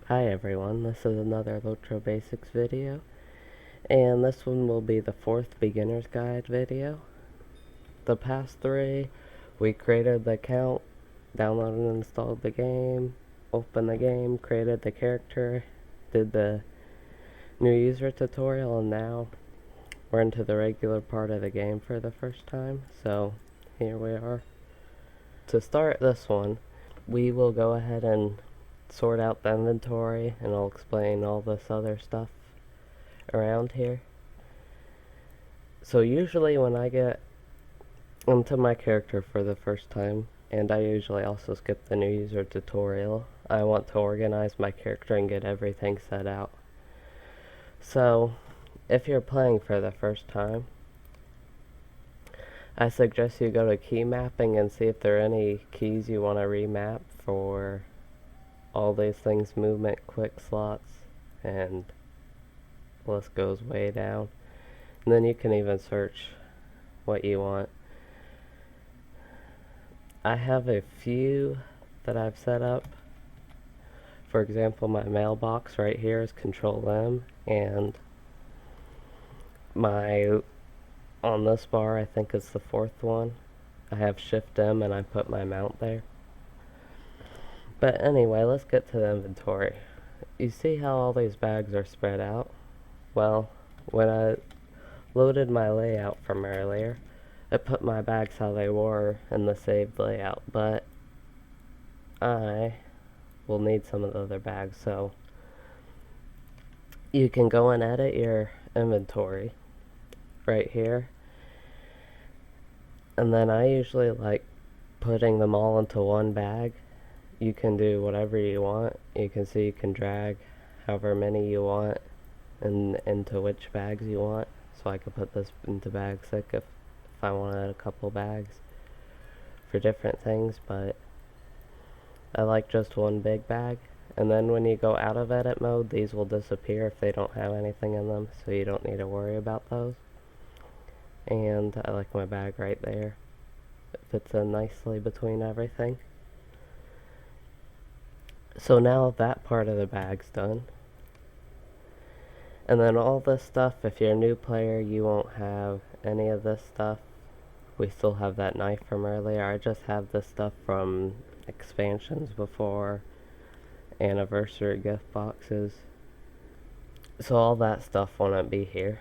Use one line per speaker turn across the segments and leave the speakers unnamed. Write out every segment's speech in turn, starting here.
Hi everyone, this is another LOTRO Basics video, and this one will be the 4th Beginner's Guide video. The past 3, we created the account, downloaded and installed the game, opened the game, created the character, did the new user tutorial, and now we're into the regular part of the game for the first time, so here we are. To start this one, we will go ahead and sort out the inventory, and I'll explain all this other stuff around here. So usually when I get into my character for the first time, and I usually also skip the new user tutorial, I want to organize my character and get everything set out. So if you're playing for the first time, I suggest you go to key mapping and see if there are any keys you want to remap for all these things: movement, quick slots, and the list goes way down. And then you can even search what you want. I have a few that I've set up. For example, my mailbox right here is Control M, and on this bar, I think it's the 4th one, I have Shift M and I put my mount there. But anyway, let's get to the inventory. You see how all these bags are spread out? Well, when I loaded my layout from earlier, it put my bags how they were in the saved layout, but I will need some of the other bags, so you can go and edit your inventory right here. And then I usually like putting them all into one bag. You can do whatever you want. You can see you can drag however many you want and into which bags you want. So I could put this into bag 6 if I wanted a couple bags for different things, but I like just one big bag. And then when you go out of edit mode, these will disappear if they don't have anything in them, so you don't need to worry about those. And I like my bag right there. It fits in nicely between everything. So now that part of the bag's done. And then all this stuff, if you're a new player, you won't have any of this stuff. We still have that knife from earlier. I just have this stuff from expansions before, anniversary gift boxes. So all that stuff won't be here.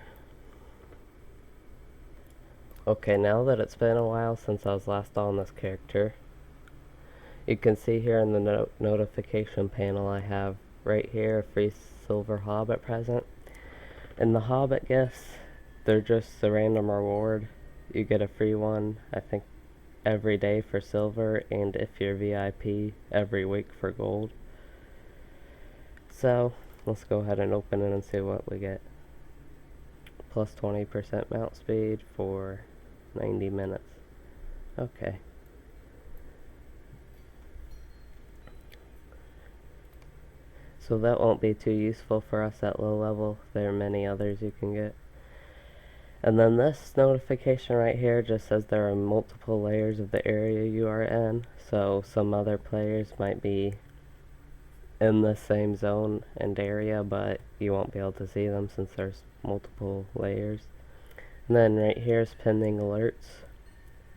Okay, now that it's been a while since I was last on this character, you can see here in the notification panel I have right here a free silver hobbit present. And the hobbit gifts, they're just a random reward. You get a free one, I think, every day for silver, and if you're VIP, every week for gold. So let's go ahead and open it and see what we get. Plus 20% mount speed for 90 minutes. Okay. So that won't be too useful for us at low level. There are many others you can get. And then this notification right here just says there are multiple layers of the area you are in. So some other players might be in the same zone and area, but you won't be able to see them since there's multiple layers. And then right here is pending alerts.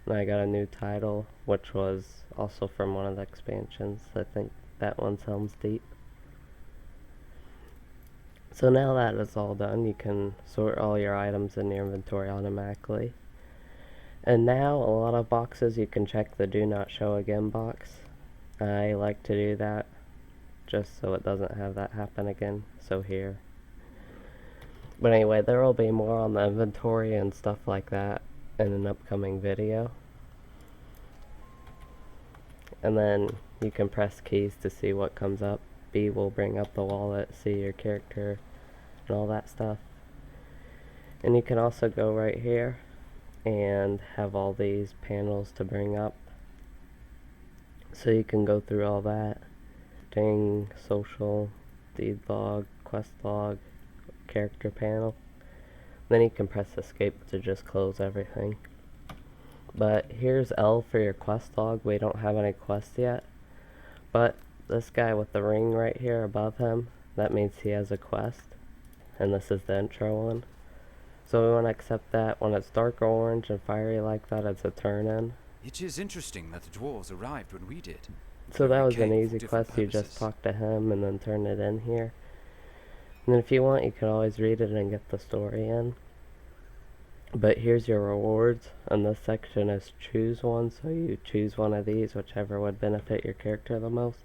And I got a new title, which was also from one of the expansions. I think that one sounds deep. So now that is all done, you can sort all your items in your inventory automatically. And now a lot of boxes you can check the do not show again box. I like to do that just so it doesn't have that happen again. So here. But anyway, there will be more on the inventory and stuff like that in an upcoming video. And then you can press keys to see what comes up. B will bring up the wallet, see your character, and all that stuff. And you can also go right here and have all these panels to bring up. So you can go through all that. Ding, social, deed log, quest log, character panel. Then you can press escape to just close everything. But here's L for your quest log. We don't have any quests yet, but this guy with the ring right here above him, that means he has a quest. And this is the intro one. So we want to accept that. When it's dark orange and fiery like that, it's a turn-in.
It is interesting that the dwarves arrived when we did.
So that was an
Came for
easy
different
quest. You just
purposes.
talk to him and then turn it in here. And then if you want, you can always read it and get the story in. But here's your rewards, and this section is choose one, so you choose one of these, whichever would benefit your character the most.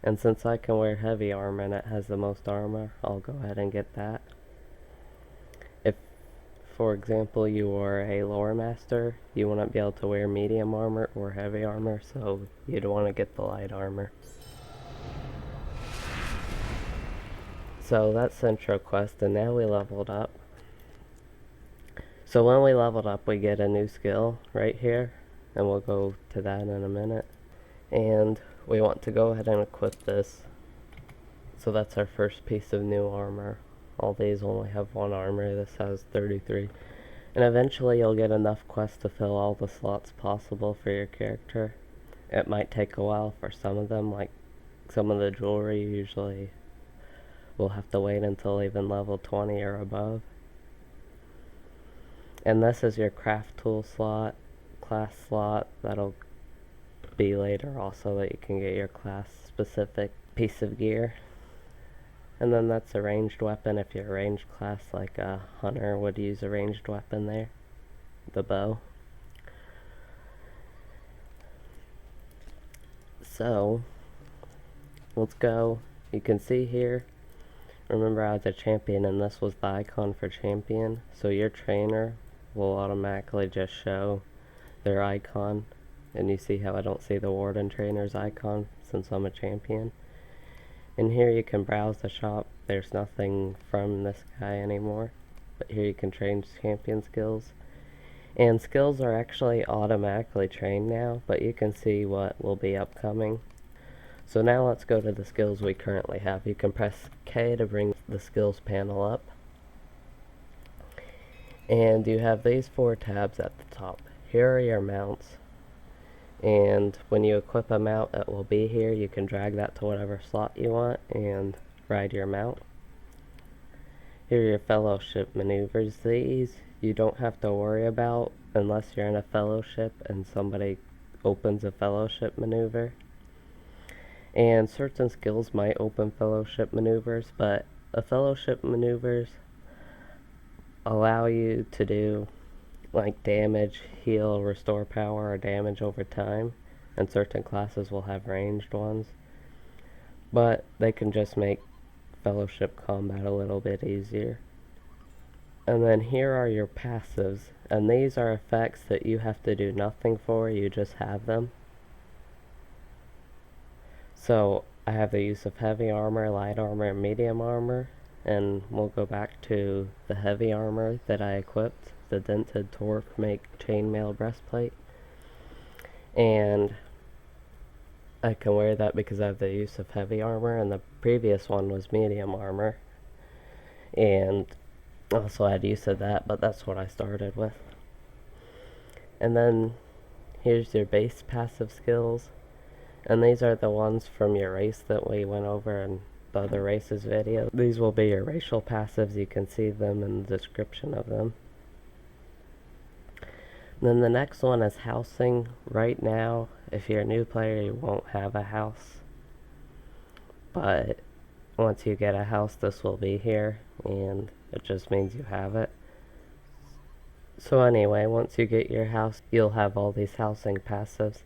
And since I can wear heavy armor and it has the most armor, I'll go ahead and get that. If, for example, you are a lore master, you wouldn't be able to wear medium armor or heavy armor, so you'd want to get the light armor. So that's the intro quest, and now we leveled up. So when we leveled up, we get a new skill right here, and we'll go to that in a minute. And we want to go ahead and equip this. So that's our first piece of new armor. All these only have one armor, this has 33. And eventually you'll get enough quests to fill all the slots possible for your character. It might take a while for some of them, like some of the jewelry usually will have to wait until even level 20 or above. And this is your craft tool slot, class slot, that'll be later also that you can get your class specific piece of gear. And then that's a ranged weapon if you're a ranged class, like a hunter would use a ranged weapon there, the bow. So, let's go. You can see here, remember I was a champion and this was the icon for champion, so your trainer will automatically just show their icon. And you see how I don't see the warden trainer's icon since I'm a champion. And here you can browse the shop. There's nothing from this guy anymore, but here you can train champion skills. And skills are actually automatically trained now, but you can see what will be upcoming. So now let's go to the skills we currently have. You can press K to bring the skills panel up. And you have these 4 tabs at the top. Here are your mounts. And when you equip a mount, it will be here. You can drag that to whatever slot you want and ride your mount. Here are your fellowship maneuvers. These you don't have to worry about unless you're in a fellowship and somebody opens a fellowship maneuver. And certain skills might open fellowship maneuvers, but a fellowship maneuvers allow you to do like damage, heal, restore power, or damage over time, and certain classes will have ranged ones, but they can just make fellowship combat a little bit easier. And then here are your passives, and these are effects that you have to do nothing for, you just have them. So I have the use of heavy armor, light armor, and medium armor, and we'll go back to the heavy armor that I equipped, the dented torque make chainmail breastplate. And I can wear that because I have the use of heavy armor, and the previous one was medium armor. And also I had use of that, but that's what I started with. And then here's your base passive skills. And these are the ones from your race that we went over in the other races video. These will be your racial passives. You can see them in the description of them. Then the next one is housing. Right now, if you're a new player, you won't have a house. But once you get a house, this will be here, and it just means you have it. So anyway, once you get your house, you'll have all these housing passives.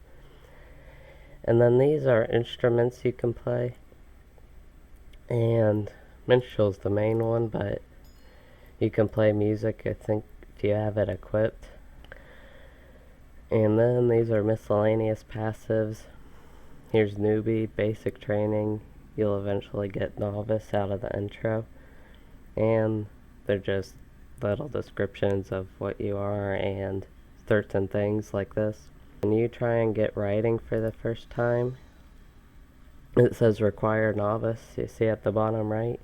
And then these are instruments you can play. And minstrel's the main one, but you can play music, I think, if you have it equipped. And then these are miscellaneous passives. Here's newbie, basic training. You'll eventually get novice out of the intro. And they're just little descriptions of what you are and certain things like this. When you try and get writing for the first time, it says require novice, you see at the bottom right?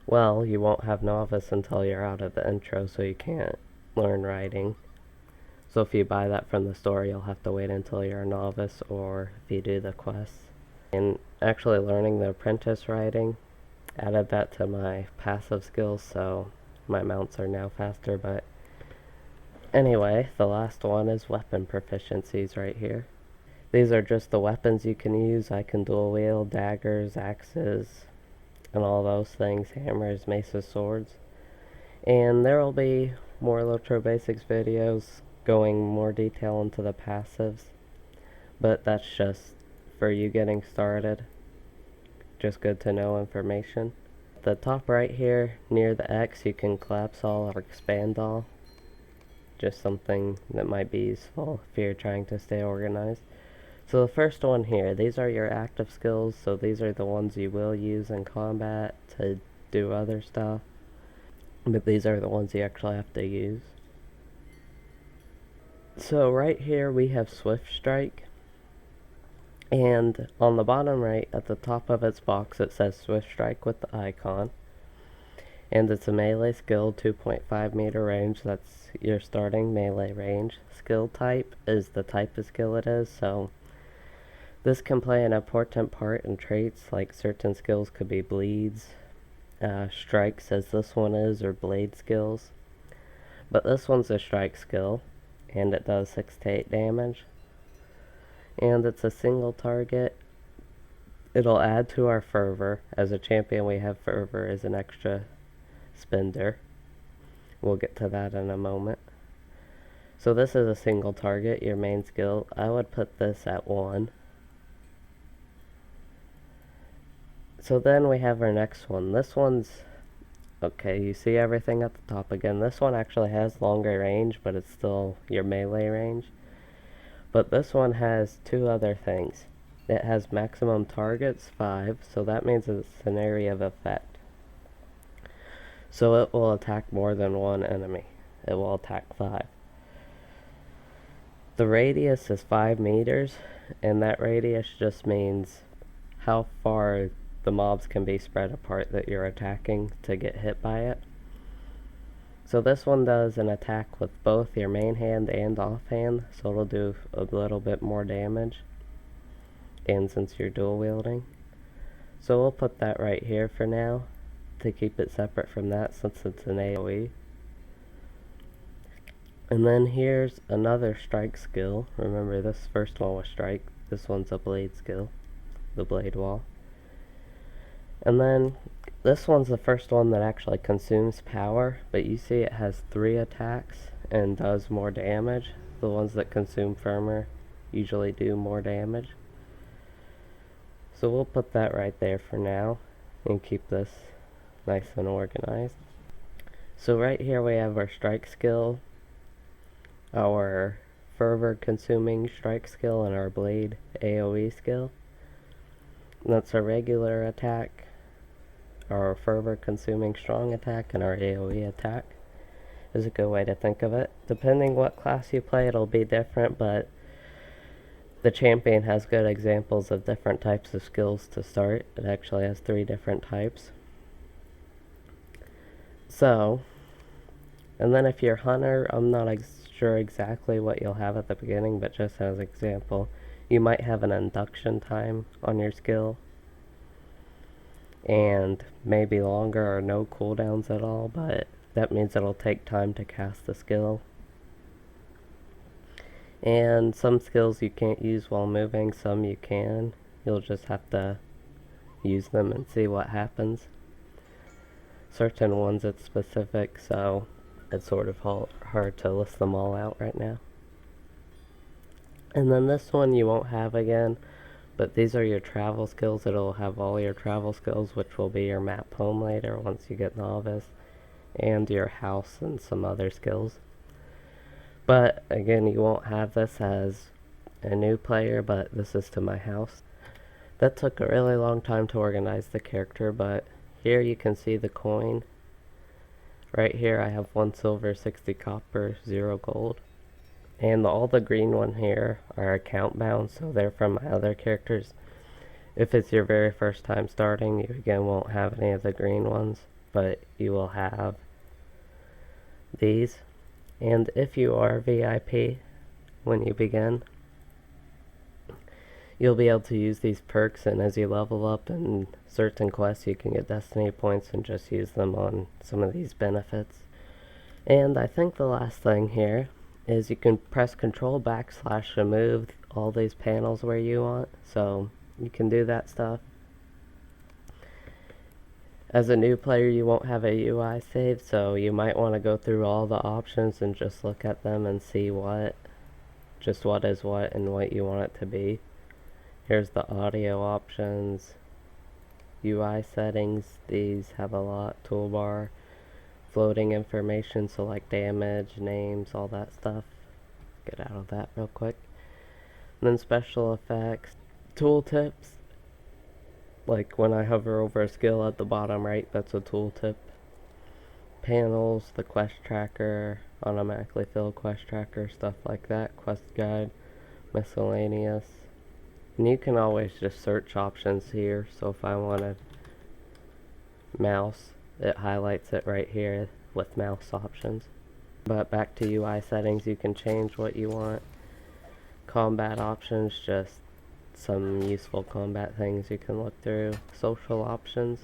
Well, you won't have novice until you're out of the intro, so you can't learn writing. So if you buy that from the store, you'll have to wait until you're a novice, or if you do the quests. And actually learning the apprentice riding, added that to my passive skills, so my mounts are now faster. But anyway, the last one is weapon proficiencies right here. These are just the weapons you can use. I can dual wield daggers, axes, and all those things, hammers, maces, swords. And there will be more LOTRO Basics videos going more detail into the passives, but that's just for you getting started. Just good to know information. The top right here, near the X, you can collapse all or expand all. Just something that might be useful if you're trying to stay organized. So the first one here, these are your active skills, so these are the ones you will use in combat to do other stuff. But these are the ones you actually have to use. So right here we have Swift Strike. And on the bottom right, at the top of its box, it says Swift Strike with the icon. And it's a melee skill, 2.5 meter range. That's your starting melee range. Skill type is the type of skill it is, so this can play an important part in traits, like certain skills could be bleeds, strikes as this one is, or blade skills. But this one's a strike skill, and it does 6 to 8 damage. And it's a single target. It'll add to our fervor. As a champion, we have fervor as an extra spender. We'll get to that in a moment. So this is a single target, your main skill. I would put this at 1. So then we have our next one. This one's, okay, you see everything at the top again. This one actually has longer range, but it's still your melee range. But this one has 2 other things. It has maximum targets, 5, so that means it's an area of effect. So it will attack more than one enemy. It will attack 5. The radius is 5 meters, and that radius just means how far the mobs can be spread apart that you're attacking to get hit by it. So this one does an attack with both your main hand and offhand, so it'll do a little bit more damage. And since you're dual wielding. So we'll put that right here for now to keep it separate from that since it's an AoE. And then here's another strike skill. Remember, this first one was strike. This one's a blade skill, the blade wall. And then this one's the first one that actually consumes power, but you see it has 3 attacks and does more damage. The ones that consume firmer usually do more damage. So we'll put that right there for now and keep this nice and organized. So right here we have our strike skill, our fervor consuming strike skill, and our blade AoE skill. And that's our regular attack, our fervor consuming strong attack, and our AoE attack is a good way to think of it. Depending what class you play, it'll be different, but the champion has good examples of different types of skills to start. It actually has 3 different types. So, and then if you're hunter, I'm not sure exactly what you'll have at the beginning, but just as an example, you might have an induction time on your skill, and maybe longer or no cooldowns at all, but that means it'll take time to cast the skill. And some skills you can't use while moving, some you can. You'll just have to use them and see what happens. Certain ones it's specific, so it's sort of hard to list them all out right now. And then this one you won't have again, but these are your travel skills. It'll have all your travel skills, which will be your map home later once you get novice, and your house and some other skills. But again, you won't have this as a new player, but this is to my house. That took a really long time to organize the character, but here you can see the coin. Right here I have 1 silver, 60 copper, 0 gold. And all the green one here are account bound, so they're from my other characters. If it's your very first time starting, you again won't have any of the green ones, but you will have these. And if you are VIP when you begin, you'll be able to use these perks, and as you level up in certain quests, you can get destiny points and just use them on some of these benefits. And I think the last thing here is you can press Control / to move all these panels where you want, so you can do that stuff. As a new player, you won't have a UI save, so you might want to go through all the options and just look at them and see what is what and what you want it to be. Here's the audio options, UI settings. These have a lot. Toolbar, floating information, so like damage, names, all that stuff. Get out of that real quick. And then special effects, tooltips. Like when I hover over a skill at the bottom right, that's a tooltip. Panels, the quest tracker, automatically fill quest tracker, stuff like that. Quest guide, miscellaneous. And you can always just search options here. So if I wanted mouse, it highlights it right here with mouse options. But back to UI settings, you can change what you want. Combat options, just some useful combat things you can look through. Social options,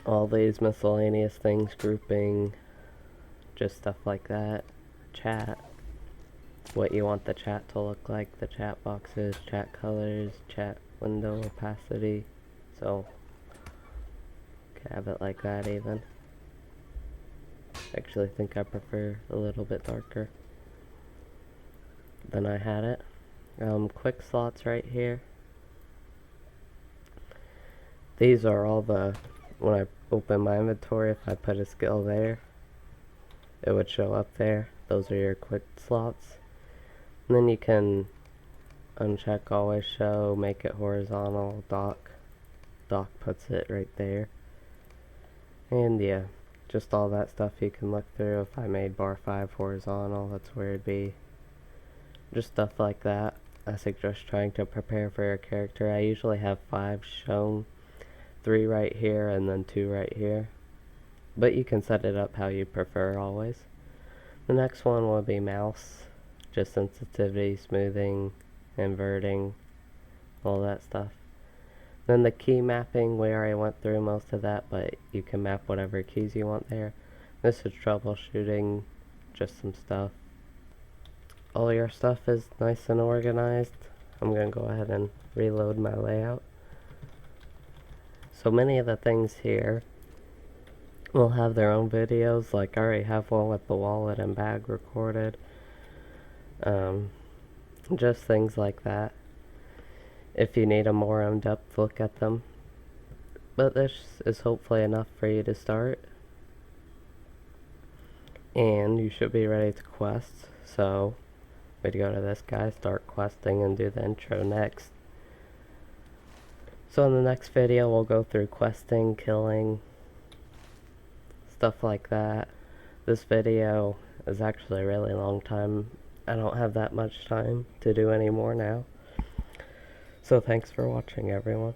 all these miscellaneous things, grouping, just stuff like that. Chat, what you want the chat to look like, the chat boxes, chat colors, chat window opacity. So can have it like that even. Actually think I prefer a little bit darker than I had it. Quick slots right here. These are all the, when I open my inventory, if I put a skill there, it would show up there. Those are your quick slots. And then you can uncheck always show, make it horizontal, dock puts it right there. And yeah, just all that stuff you can look through. If I made bar 5 horizontal, that's where it'd be. Just stuff like that. I suggest trying to prepare for your character. I usually have 5 shown, 3 right here and then 2 right here. But you can set it up how you prefer always. The next one will be mouse. Just sensitivity, smoothing, inverting, all that stuff. Then the key mapping, we already went through most of that, but you can map whatever keys you want there. This is troubleshooting, just some stuff. All your stuff is nice and organized. I'm going to go ahead and reload my layout. So many of the things here will have their own videos, like I already have one with the wallet and bag recorded. Just things like that, if you need a more in-depth look at them. But this is hopefully enough for you to start. And you should be ready to quest, so we'd go to this guy, start questing, and do the intro next. So in the next video we'll go through questing, killing, stuff like that. This video is actually a really long time. I don't have that much time to do any more now. So thanks for watching, everyone.